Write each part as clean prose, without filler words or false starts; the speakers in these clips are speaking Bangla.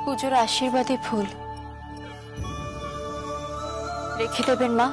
পুজোর আশীর্বাদী ফুল রেখে দেবেন মা,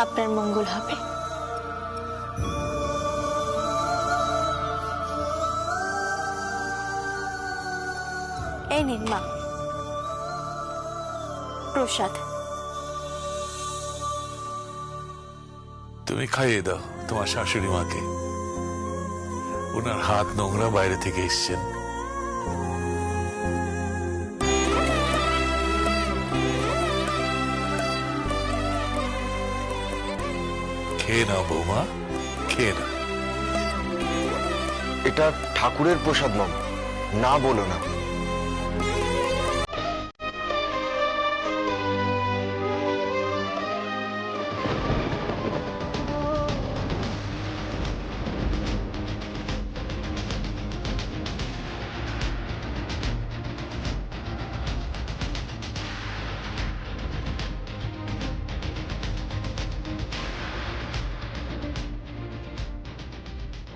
আপনার মঙ্গল হবে। এই নিন মা প্রসাদ। তুমি খাইয়ে দাও তোমার শাশুড়ি মাকে, ওনার হাত নোংরা, বাইরে থেকে এসছেন। খেয়ে নাও বৌমা, খেয়ে নাও। এটা ঠাকুরের প্রসাদ নয়, না বলো না।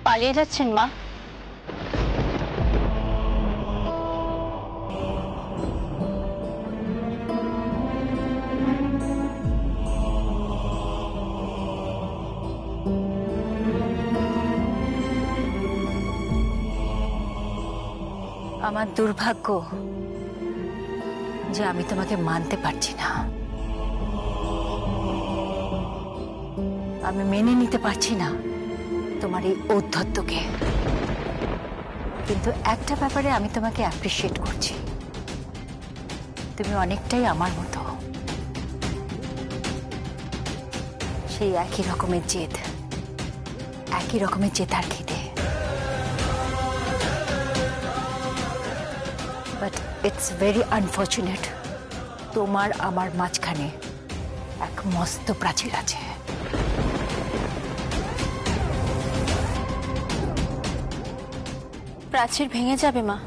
পালিয়ে যাচ্ছেন মা? আমার দুর্ভাগ্য যে আমি তোমাকে মানতে পারছি না, আমি মেনে নিতে পারছি না তোমার এই ঔদ্ধত্যকে। কিন্তু একটা ব্যাপারে আমি তোমাকে অ্যাপ্রিশিয়েট করছি, তুমি অনেকটাই আমার মতো, সেই একই রকমের জেদ, একই রকমের জেতার খিদে। বাট ইটস ভেরি আনফর্চুনেট, তোমার আমার মাঝখানে এক মস্ত প্রাচীর আছে। প্রাচীর ভেঙে যাবে মা?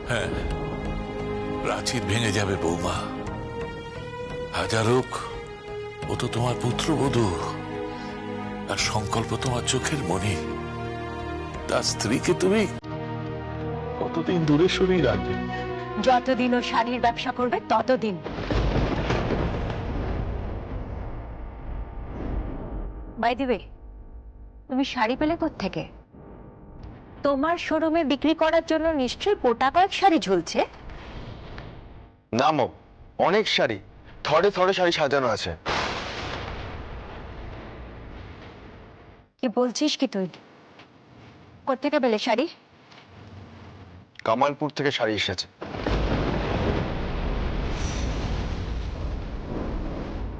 হ্যাঁ, প্রাচীর ভেঙে যাবে বৌমা। হাজার হোক, ও তো তোমার পুত্রবধূ, আর সংকল্প তোমার চোখের মণি। তার স্ত্রীকে তুমি কতদিন দূরে সরিয়ে রাখবে? যতদিন ও শাড়ির ব্যবসা করবে ততদিন। বাই দি ওয়ে, তুমি শাড়ি পেলে কোত্থেকে? তোমার শোরুমে বিক্রি করার জন্য নিশ্চয়ই গোটা কয়েক শাড়ি ঝুলছে। না মো, অনেক শাড়ি, থরে থরে শাড়ি সাজানো আছে। কি বলছিস কি তুই? কোত্থেকে পেলে শাড়ি? কামালপুর থেকে শাড়ি এসেছে।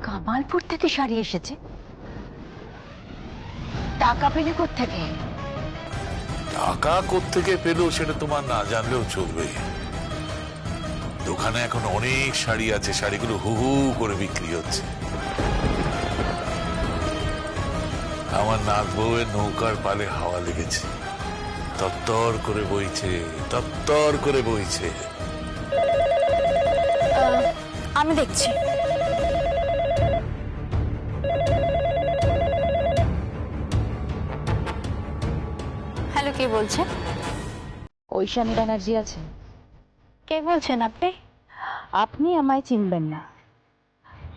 কামালপুর থেকে শাড়ি এসেছে? টাকা পেলে কোত্থেকে? টাকা কোত্থেকে পেলো সেটা তোমার না জানলেও চলবে। দোকানে এখন অনেক শাড়ি আছে, শাড়িগুলো হু হু করে বিক্রি হচ্ছে। আমার নাক বউয়ের নৌকার পালে হাওয়া লেগেছে, তত্তর করে বইছে, তত্তর করে বইছে। আমি দেখছি। হ্যালো, কে বলছেন? ঐশানী ব্যানার্জি আছে। কে বলছেন আপনি? আপনি আমায় চিনবেন না,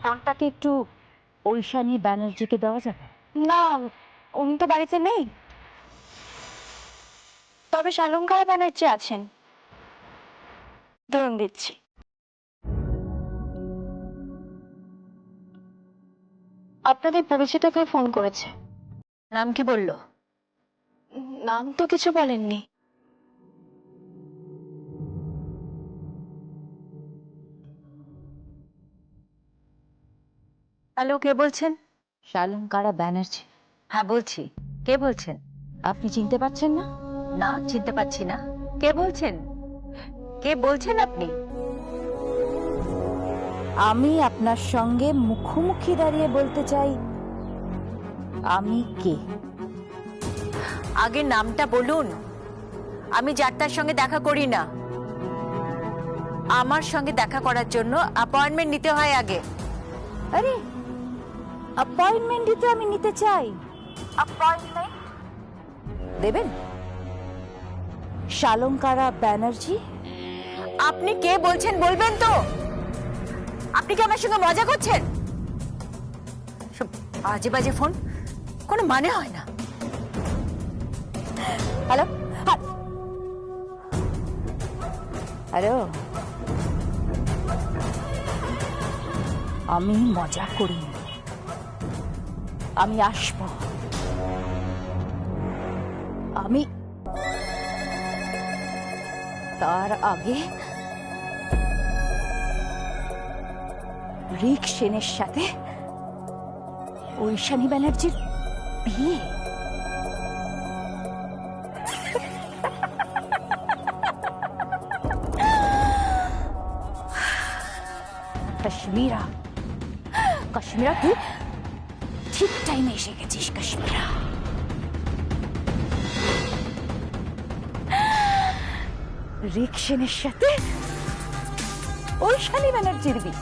ফোনটাকে একটু ঐশানী ব্যানার্জিকে দেওয়া যাবে? না, উনি তো বাড়িতে নেই, তবে শালঙ্কার ব্যানার্জি আছেন। ধরুন দিচ্ছি। আপনাদের পরিচিতকে ফোন করেছে। নাম কি বললো? নাম তো কিছু বলেননি। হ্যালো, কে বলছেন? শালঙ্কারা ব্যানার্জি। হ্যাঁ বলছি। কে বলছেন? আপনি চিনতে পারছেন না? না, চিনতে পারছি না। কে বলছেন? কে বলছেন আপনি? আমি আপনার সঙ্গে মুখোমুখি দাঁড়িয়ে বলতে চাই আমি কে। আগে নামটা বলুন। আমি যার তার সঙ্গে দেখা করি না, আমার সঙ্গে দেখা করার জন্য অ্যাপয়েন্টমেন্ট নিতে হয় আগে। আরে অ্যাপয়েন্টমেন্ট দিতে আমি নিতে চাই। অ্যাপয়েন্টমেন্ট দেবেন? শালঙ্কারা ব্যানার্জি? আপনি কে বলছেন বলবেন তো? আপনি কি আমার সঙ্গে মজা করছেন? সব আজে বাজে ফোন, কোনো মানে হয় না। হ্যালো হ্যালো, আমি মজা করিনি, আমি আসবো। আমি তার আগে রিক সেনের সাথে ঐশানী ব্যানার্জির বিয়ে। কাশ্মীরা, কাশ্মীরা তুই ঠিক টাইমে এসে গেছিস। কাশ্মীরা, রিক সেনের সাথে ঐশানী ব্যানার্জির বিয়ে।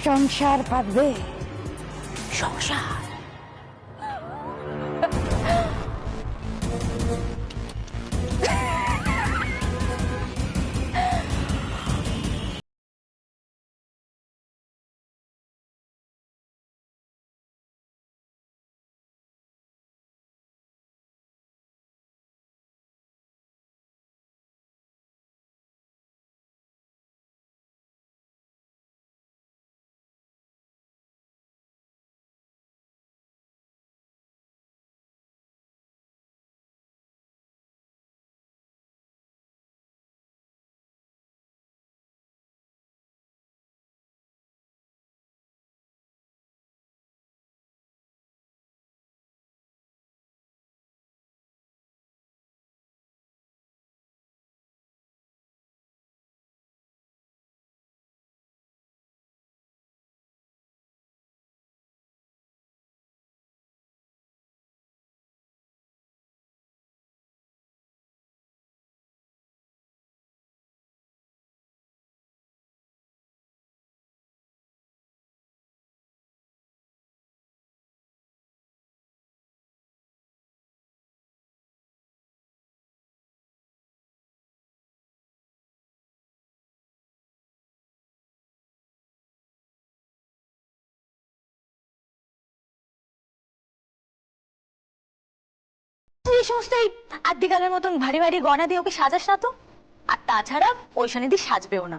সংসার পাতবে, সংসার। এই সমস্ত এই আদ্যিকালের মতন ভারী ভারী গয়না দিয়ে ওকে সাজাস না তো। আর তাছাড়া ঐশানী দি সাজবেও না।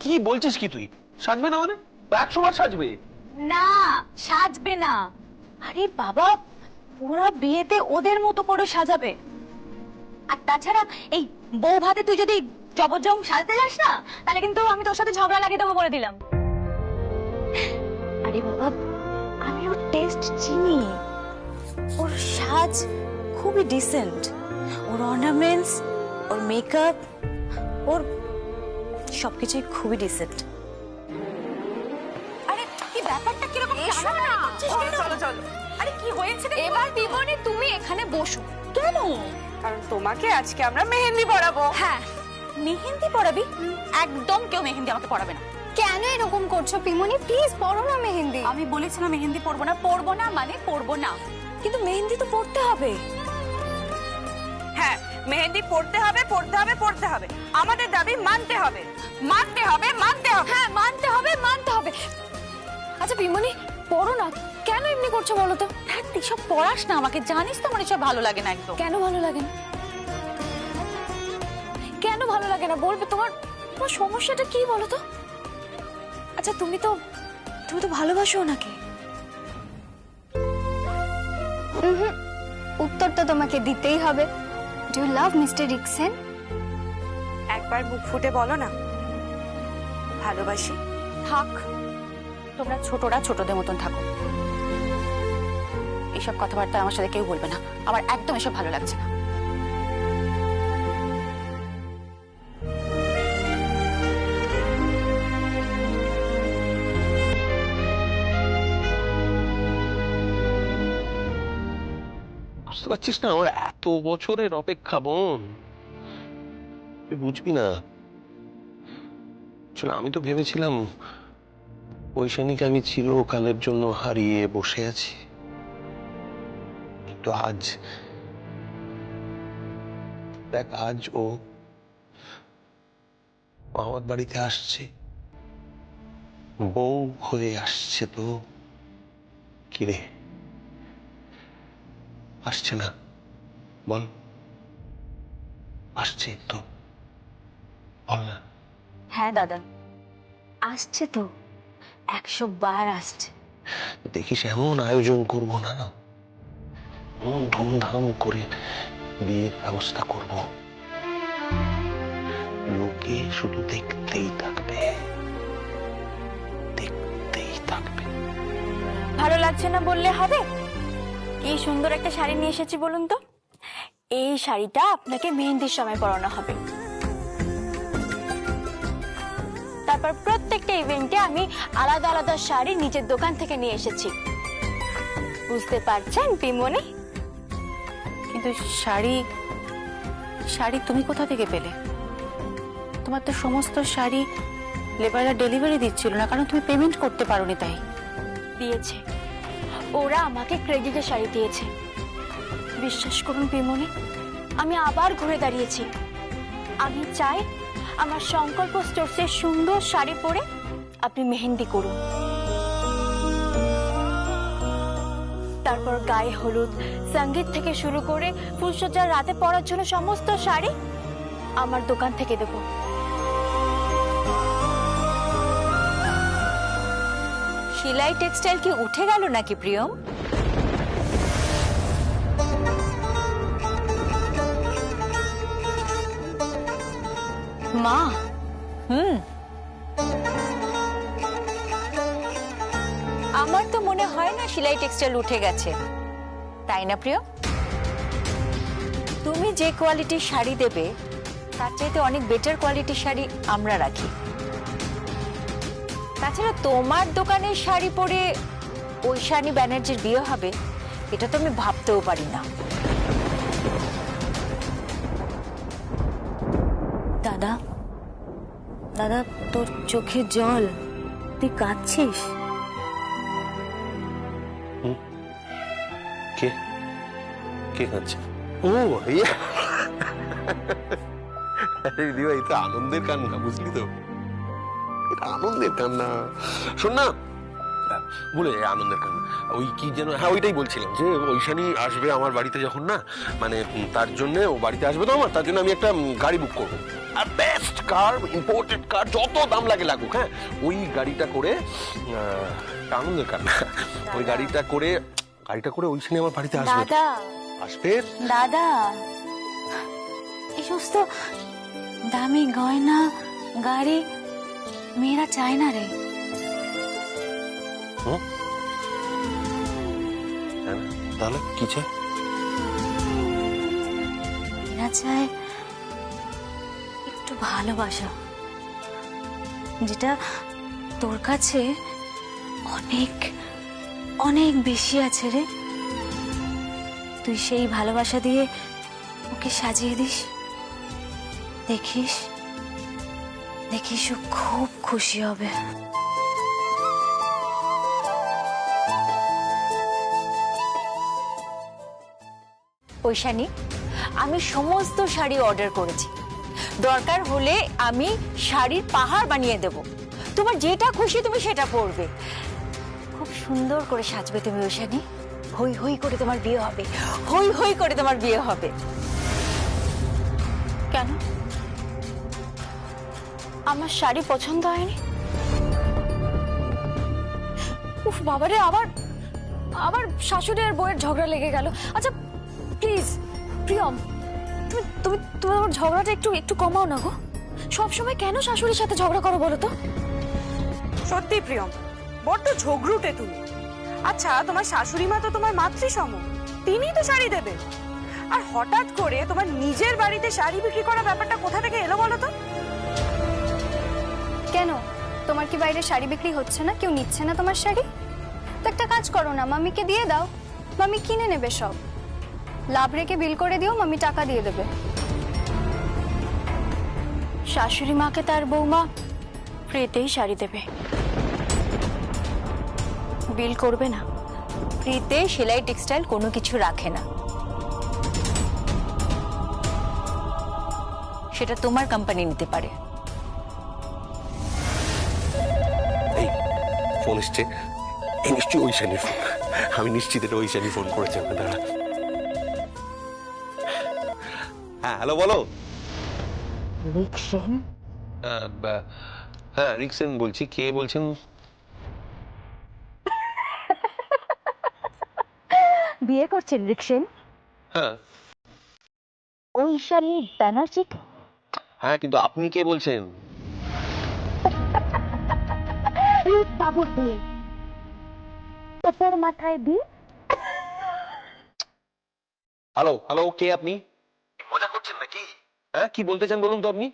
কি বলছিস কি তুই? সাজবে না মানে? 100 বার সাজবে। না, সাজবে না। আরে বাবা, ওরা বিয়েতে ওদের মতো করে সাজাবে। আর তাছাড়া এই বউ ভাতে তুই যদি জবরজং সাজতে যাস না, তাহলে কিন্তু আমি তোর সাথে ঝগড়া লাগিয়ে দেবো বলে দিলাম। আরে বাবা, আমি ওর টেস্ট চিনি। ওর সাজ খুবই ডিসেন্ট, ওর অর্নামেন্টস, ওর মেকআপ, ওর সবকিছুই খুবই ডিসেন্ট। আরে কি ব্যাপারটা কিরকম? চলো চলো। আরে কি হয়েছে? এবার বিমনে তুমি এখানে বসো, কেন? কারণ তোমাকে আজকে আমরা মেহেন্দি পরাবো। হ্যাঁ, মেহেন্দি পরাবি? একদম কেউ মেহেন্দি আমাকে পরাবে না। কেন এরকম করছো পিমনি? প্লিজ পরো না মেহেন্দি। আমি বলেছিলাম মেহেন্দি পরবো না। পরবো না মানে পরবো না, কিন্তু মেহেন্দি তো পরতে হবে। হ্যাঁ, মেহেন্দি পড়তে হবে, পড়তে হবে, পড়তে হবে। আমাদের দাবি মানতে হবে, মানতে হবে, মানতে হবে। হ্যাঁ, মানতে হবে, মানতে হবে। আচ্ছা পিমনি, পড়ো না। কেন এমনি করছো বলো তো? হ্যাঁ, এসব পড়াস না আমাকে, জানিস তো আমার এসব ভালো লাগে না একদম। কেন ভালো লাগে না? কেন ভালো লাগে না বলবে? তোমার তোমার সমস্যাটা কি বলো তো? আচ্ছা তুমি তো ভালোবাসো ওনাকে। উত্তর তো তোমাকে দিতেই হবে। Do you love mister Ricksen? একবার মুখ ফুটে বলো না, ভালোবাসি। থাক, তোমরা ছোটরা ছোটদের মতন থাকো। এসব কথাবার্তা আমার সাথে কেউ বলবে না, আমার একদম এসব ভালো লাগছে না। বুঝতে পারছিস না, আমার এত বছরের অপেক্ষা বোন, তুই বুঝবি না। আসলে আমি তো ভেবেছিলাম ঐশানীকে আমি চিরকালের জন্য হারিয়ে বসে আছি, কিন্তু আজ দেখ, আজ ও আমার বাড়িতে আসছে, বউ হয়ে আসছে। তো কিরে, আসছে না? বল, আসছে তো, বল না। হ্যাঁ দাদা, আসছে তো, 100 বার আসছে। দেখিস এমন আয়োজন করবো না, ধুমধাম করে বিয়ের ব্যবস্থা করব, লোকে শুধু দেখতেই থাকবে, দেখতেই থাকবে। ভালো লাগছে না বললে হবে? কি সুন্দর একটা শাড়ি নিয়ে এসেছি বলুন তো। এই শাড়িটা আপনাকে মেহেন্দির সময় পরানো হবে। তারপর প্রত্যেকটা ইভেন্টে আমি আলাদা আলাদা শাড়ি নিজের দোকান থেকে নিয়ে এসেছি। বুঝতে পারছেন পিমনি? কিন্তু শাড়ি শাড়ি তুমি কোথা থেকে পেলে? তোমার তো সমস্ত শাড়ি লেবাররা ডেলিভারি দিচ্ছিল না, কারণ তুমি পেমেন্ট করতে পারোনি তাই। দিয়েছে, ওরা আমাকে ক্রেডিটে শাড়ি দিয়েছে। বিশ্বাস করুন পিমনি, আমি আবার ঘুরে দাঁড়িয়েছি। আমি চাই আমার সংকল্প স্টোরসের সুন্দর শাড়ি পরে আপনি মেহেন্দি করুন। তারপর গায়ে হলুদ, সঙ্গীত থেকে শুরু করে ফুলসজ্জার রাতে পরার জন্য সমস্ত শাড়ি আমার দোকান থেকে দেব। শিলাই টেক্সটাইল কি উঠে গেল নাকি প্রিয়ম? মা, আমার তো মনে হয় না শিলাই টেক্সটাইল উঠে গেছে, তাই না প্রিয়? তুমি যে কোয়ালিটির শাড়ি দেবে তার চাইতে অনেক বেটার কোয়ালিটির শাড়ি আমরা রাখি। তাছাড়া তোমার দোকানের শাড়ি পরে ঐশানী ব্যানার্জির বিয়ে হবে, এটা তো আমি ভাবতেও পারি না। দাদা, দাদা তোর চোখে জল, তুই কাঁদছিস? কে কে কাঁদছে? ও ইয়ে, আরে দিদি, এটা আনন্দের কান্না, বুঝলি তো? এটা আনন্দের কান্না। শোন না, বলে আনন্দের কান্না, ওই কি যেন, হ্যাঁ ওইটাই বলছিলাম যে ঐশানী আসবে আমার বাড়িতে যখন, না মানে তার জন্য, ও বাড়িতে আসবে তো আমার, তার জন্য আমি একটা গাড়ি বুক করবো, আর বেস্ট কার, ইম্পোর্টেড কার, যত দাম লাগে লাগুক, হ্যাঁ ওই গাড়িটা করে, আনন্দের কান্না, ওই গাড়িটা করে ঐশানী আমার বাড়িতে আসবে। দাদা, আসবে দাদা, এই সমস্ত দামি গয়না, গাড়ি মেয়েরা চায় না রে। তাহলে কি চাই? মেয়েরা চায় একটু ভালোবাসা, যেটা তোর কাছে অনেক অনেক বেশি আছে রে। তুই সেই ভালোবাসা দিয়ে ওকে সাজিয়ে দিস, দেখিস দেখিস ও খুব খুশি হবে। ঐশানী, আমি সমস্ত শাড়ি অর্ডার করেছি, দরকার হলে আমি শাড়ির পাহাড় বানিয়ে দেব। তোমার যেটা খুশি তুমি সেটা পরবে। খুব সুন্দর করে সাজবে তুমি ঐশানী, হই হই করে তোমার বিয়ে হবে, হই হই করে তোমার বিয়ে হবে। কেন, আমার শাড়ি পছন্দ হয়নি? উফ বাবারে, আবার আবার শাশুড়ি আর বউয়ের ঝগড়া লেগে গেল। আচ্ছা প্লিজ প্রিয়ম, তুমি তুমি তুমি আমার ঝগড়াটা একটু একটু কমাও না গো। সবসময় কেন শাশুড়ির সাথে ঝগড়া করো বলো তো? সত্যি প্রিয়ম, বড্ড ঝগড়ুটে তুমি। আচ্ছা, তোমার শাশুড়ি মা তো তোমার মাতৃসম, তিনিই তো শাড়ি দেবে, আর হঠাৎ করে তোমার নিজের বাড়িতে শাড়ি বিক্রি করা ব্যাপারটা কোথা থেকে এলো বলো তো? কেন, তোমার কি বাইরে শাড়ি বিক্রি হচ্ছে না? কেউ নিচ্ছে না তোমার শাড়ি? তো একটা কাজ করো না, মামিকে দিয়ে দাও, মামি কিনে নেবে সব। লাভ রেখে বিল করে দিও, মামি টাকা দিয়ে দেবে। শাশুড়ি মাকে তার বৌমা ফ্রিতেই শাড়ি দেবে, বিল করবে না। ফ্রিতে সেলাই টেক্সটাইল কোনো কিছু রাখে না, সেটা তোমার কোম্পানি নিতে পারে। এই ফোন এসছে, এই নিশ্চয়ই ঐশানীর ফোন। আমি নিশ্চিত এটা ঐশানী ফোন করেছে। দাঁড়া। হ্যাঁ হ্যালো, বলো। রিকশন? হ্যাঁ রিক্সেন বলছি। কে বলছেন? বিয়ে করছেন রিকশন? হ্যাঁ ঐশানী ব্যানার্জি? হ্যাঁ, কিন্তু আপনি কে বলছেন? বাবুর বিয়ে, তোর মাথায় বিয়ে। হ্যালো হ্যালো, কে আপনি? মজা করছেন নাকি? হ্যাঁ কি বলতে চান বলুন তো আপনি।